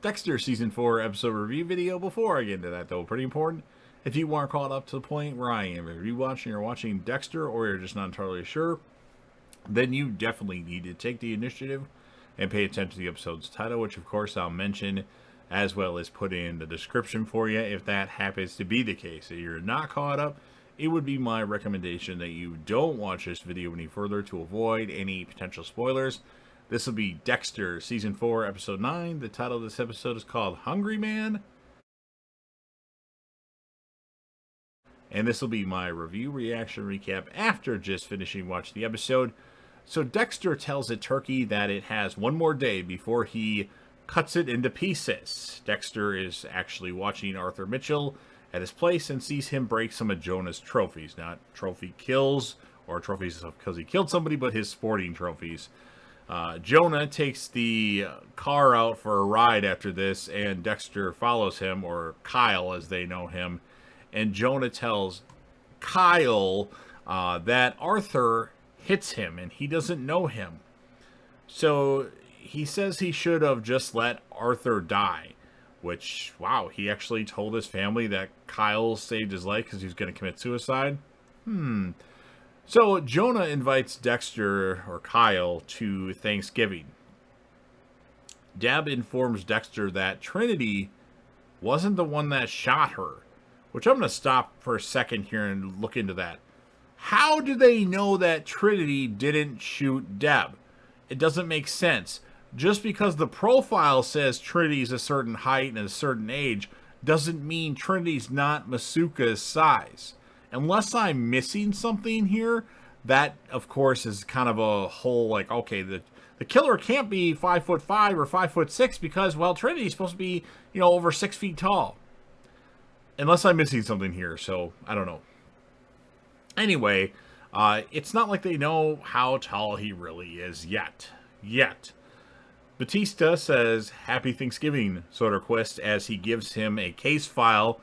Dexter Season 4 episode review video. Before I get into that, though, pretty important, if you aren't caught up to the point where I am, if you're watching Dexter, or you're just not entirely sure, then you definitely need to take the initiative and pay attention to the episode's title, which of course I'll mention, as well as put in the description for you if that happens to be the case. If you're not caught up, it would be my recommendation that you don't watch this video any further to avoid any potential spoilers. This will be Dexter Season 4, Episode 9. The title of this episode is called Hungry Man. And this will be my review, reaction, recap after just finishing watching the episode. So Dexter tells a turkey that it has one more day before he cuts it into pieces. Dexter is actually watching Arthur Mitchell at his place and sees him break some of Jonah's trophies. Not trophy kills or trophies because he killed somebody, but his sporting trophies. Jonah takes the car out for a ride after this, and Dexter follows him, or Kyle as they know him. And Jonah tells Kyle that Arthur hits him and he doesn't know him. So he says he should have just let Arthur die. Which, wow, he actually told his family that Kyle saved his life because he was going to commit suicide? So Jonah invites Dexter, or Kyle, to Thanksgiving. Deb informs Dexter that Trinity wasn't the one that shot her. Which I'm going to stop for a second here and look into that. How do they know that Trinity didn't shoot Deb? It doesn't make sense. Just because the profile says Trinity's a certain height and a certain age doesn't mean Trinity's not Masuka's size. Unless I'm missing something here, that, of course, is kind of a whole, like, okay, the killer can't be 5'5" or 5'6" because, well, Trinity's supposed to be, over 6 feet tall. Unless I'm missing something here, so I don't know. Anyway, it's not like they know how tall he really is yet. Batista says, "Happy Thanksgiving, Soderquist," as he gives him a case file,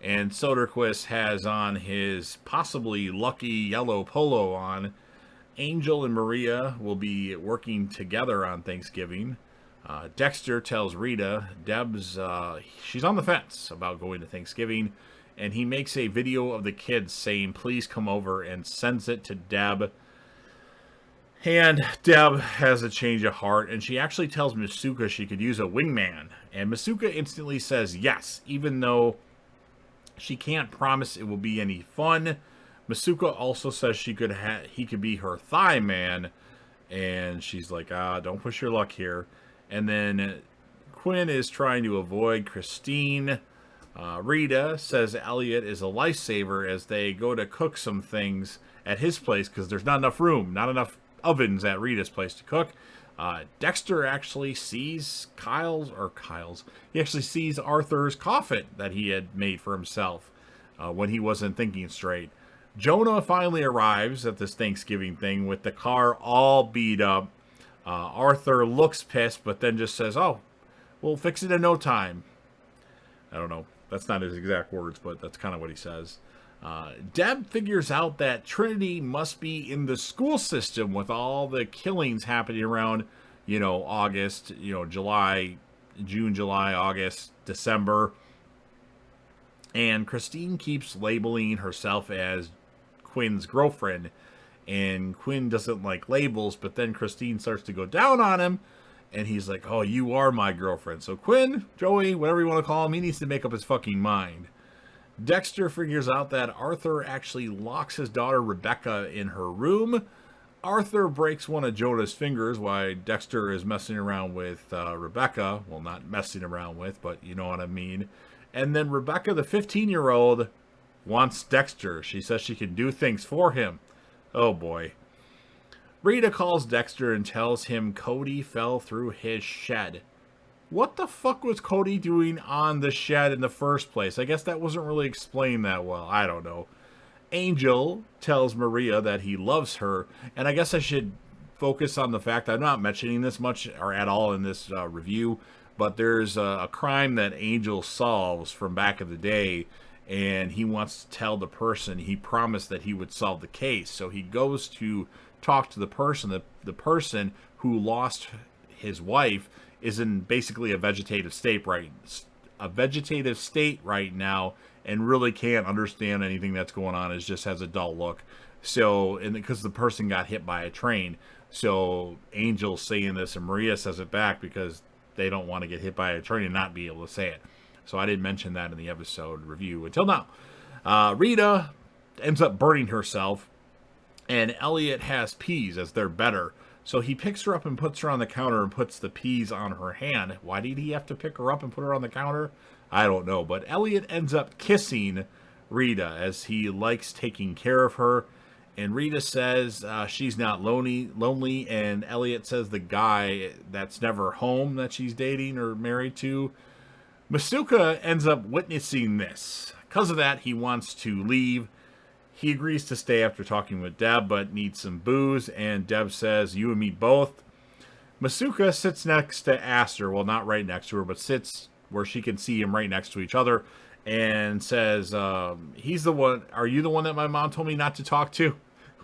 and Soderquist has on his possibly lucky yellow polo on. Angel and Maria will be working together on Thanksgiving. Dexter tells Rita Deb's she's on the fence about going to Thanksgiving, and he makes a video of the kids saying please come over and sends it to Deb. And Deb has a change of heart, and she actually tells Masuka she could use a wingman, and Masuka instantly says yes, even though she can't promise it will be any fun. Masuka also says he could be her thigh man, and she's like, don't push your luck here. And then Quinn is trying to avoid Christine. Rita says Elliott is a lifesaver as they go to cook some things at his place because there's not enough room, not enough ovens at Rita's place to cook. Dexter actually sees he actually sees Arthur's coffin that he had made for himself when he wasn't thinking straight. Jonah finally arrives at this Thanksgiving thing with the car all beat up. Arthur looks pissed, but then just says, "Oh, we'll fix it in no time." I don't know. That's not his exact words, but that's kind of what he says. Deb figures out that Trinity must be in the school system with all the killings happening around, August, July, June, July, August, December. And Christine keeps labeling herself as Quinn's girlfriend. And Quinn doesn't like labels, but then Christine starts to go down on him, and he's like, "Oh, you are my girlfriend." So Quinn, Joey, whatever you want to call him, he needs to make up his fucking mind. Dexter figures out that Arthur actually locks his daughter Rebecca in her room. Arthur breaks one of Jonah's fingers while Dexter is messing around with Rebecca. Well, not messing around with, but you know what I mean. And then Rebecca, the 15-year-old, wants Dexter. She says she can do things for him. Oh boy. Rita calls Dexter and tells him Cody fell through his shed. What the fuck was Cody doing on the shed in the first place? I guess that wasn't really explained that well. I don't know. Angel tells Maria that he loves her, and I guess I should focus on the fact I'm not mentioning this much or at all in this review, but there's a crime that Angel solves from back in the day, and he wants to tell the person he promised that he would solve the case. So he goes to talk to the person. The person who lost his wife is in basically a vegetative state right now, and really can't understand anything that's going on. It just has a dull look. So, and because the person got hit by a train, so Angel's saying this, and Maria says it back because they don't want to get hit by a train and not be able to say it. So I didn't mention that in the episode review until now. Rita ends up burning herself, and Elliott has peas as they're better. So he picks her up and puts her on the counter and puts the peas on her hand. Why did he have to pick her up and put her on the counter? I don't know. But Elliott ends up kissing Rita as he likes taking care of her. And Rita says she's not lonely. And Elliott says the guy that's never home that she's dating or married to. Masuka ends up witnessing this. Because of that, he wants to leave. He agrees to stay after talking with Deb, but needs some booze, and Deb says, you and me both. Masuka sits next to Aster, well, not right next to her, but sits where she can see him right next to each other, and says, he's the one, are you the one that my mom told me not to talk to?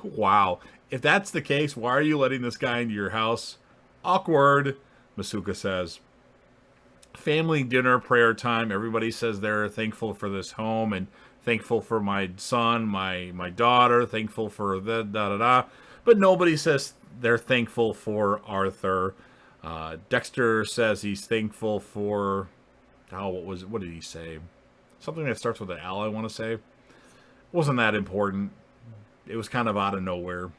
Wow. If that's the case, why are you letting this guy into your house? Awkward, Masuka says. Family dinner, prayer time. Everybody says they're thankful for this home, and thankful for my son, my daughter, thankful for the da-da-da. But nobody says they're thankful for Arthur. Dexter says he's thankful for... what did he say? Something that starts with an L, I want to say. Wasn't that important. It was kind of out of nowhere.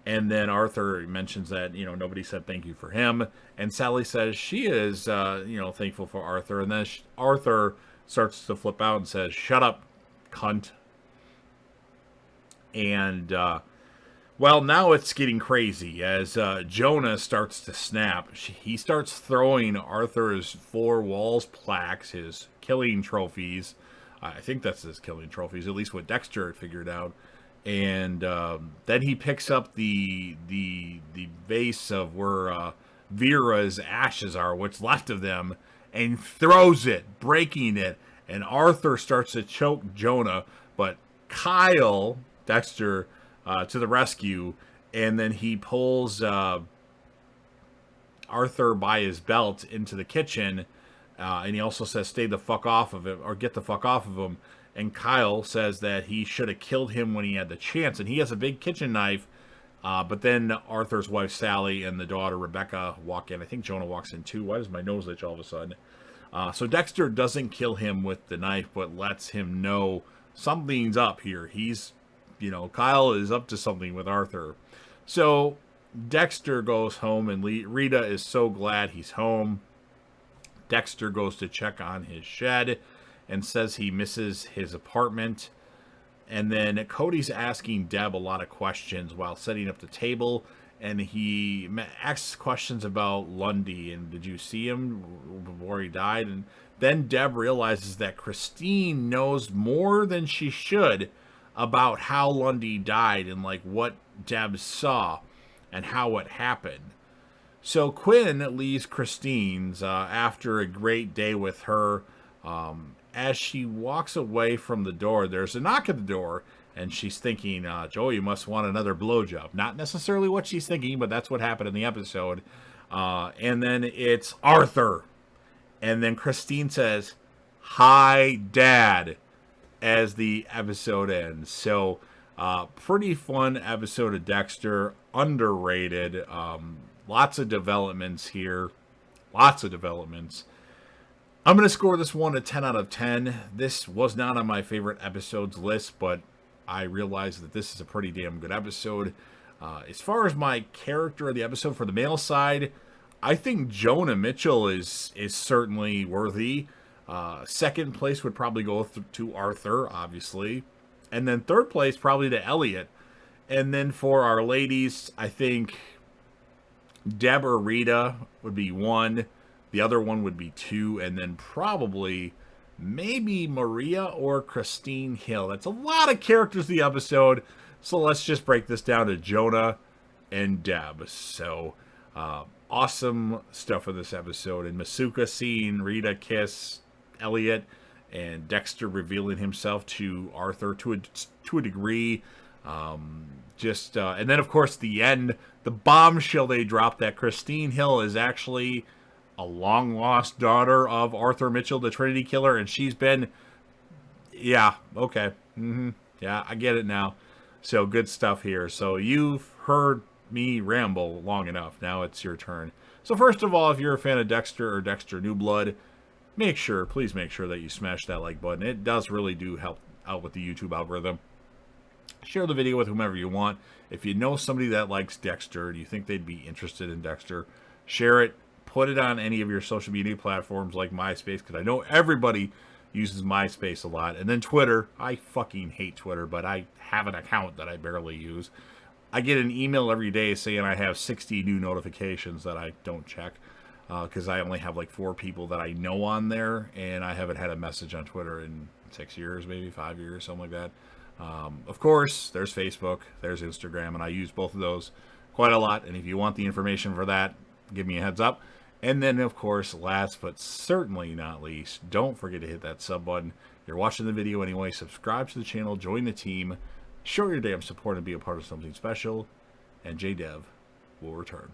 And then Arthur mentions that, nobody said thank you for him. And Sally says she is, thankful for Arthur. And then Arthur starts to flip out and says, shut up, cunt. And, now it's getting crazy as Jonah starts to snap. He starts throwing Arthur's 4 walls plaques, his killing trophies. I think that's his killing trophies, at least what Dexter had figured out. And then he picks up the vase of where Vera's ashes are, what's left of them, and throws it, breaking it. And Arthur starts to choke Jonah, but Kyle, Dexter, to the rescue, and then he pulls Arthur by his belt into the kitchen, and he also says, stay the fuck off of him, or get the fuck off of him. And Kyle says that he should have killed him when he had the chance, and he has a big kitchen knife, but then Arthur's wife, Sally, and the daughter, Rebecca, walk in. I think Jonah walks in too. Why does my nose itch all of a sudden? So Dexter doesn't kill him with the knife, but lets him know something's up here. He's, Kyle is up to something with Arthur. So Dexter goes home, and Rita is so glad he's home. Dexter goes to check on his shed and says he misses his apartment. And then Cody's asking Deb a lot of questions while setting up the table. And he asks questions about Lundy. And did you see him before he died? And then Deb realizes that Christine knows more than she should about how Lundy died and what Deb saw and how it happened. So Quinn leaves Christine's after a great day with her. As she walks away from the door, there's a knock at the door, and she's thinking, Joey must want another blowjob. Not necessarily what she's thinking, but that's what happened in the episode. And then it's Arthur. And then Christine says, hi, Dad, as the episode ends. So, pretty fun episode of Dexter. Underrated. Lots of developments here. Lots of developments. I'm going to score this one a 10 out of 10. This was not on my favorite episodes list, but I realized that this is a pretty damn good episode. As far as my character of the episode for the male side, I think Jonah Mitchell is certainly worthy. Second place would probably go to Arthur, obviously. And then third place probably to Elliott. And then for our ladies, I think Deb or Rita would be 1. The other one would be 2, and then probably maybe Maria or Christine Hill. That's a lot of characters in the episode, so let's just break this down to Jonah and Deb. So, awesome stuff in this episode. And Masuka seeing Rita kiss Elliott, and Dexter revealing himself to Arthur to a degree. And then, of course, the end, the bombshell they dropped that Christine Hill is actually a long-lost daughter of Arthur Mitchell, the Trinity Killer, and she's been... Yeah, okay. Yeah, I get it now. So, good stuff here. So, you've heard me ramble long enough. Now it's your turn. So, first of all, if you're a fan of Dexter or Dexter New Blood, please make sure that you smash that like button. It does really do help out with the YouTube algorithm. Share the video with whomever you want. If you know somebody that likes Dexter and you think they'd be interested in Dexter, share it. Put it on any of your social media platforms like MySpace, because I know everybody uses MySpace a lot. And then Twitter. I fucking hate Twitter, but I have an account that I barely use. I get an email every day saying I have 60 new notifications that I don't check, because I only have like 4 people that I know on there, and I haven't had a message on Twitter in 6 years, maybe 5 years, something like that. Of course, there's Facebook, there's Instagram, and I use both of those quite a lot. And if you want the information for that, give me a heads up. And then, of course, last but certainly not least, don't forget to hit that sub button. You're watching the video anyway. Subscribe to the channel, join the team, show your damn support, and be a part of something special. And JDev will return.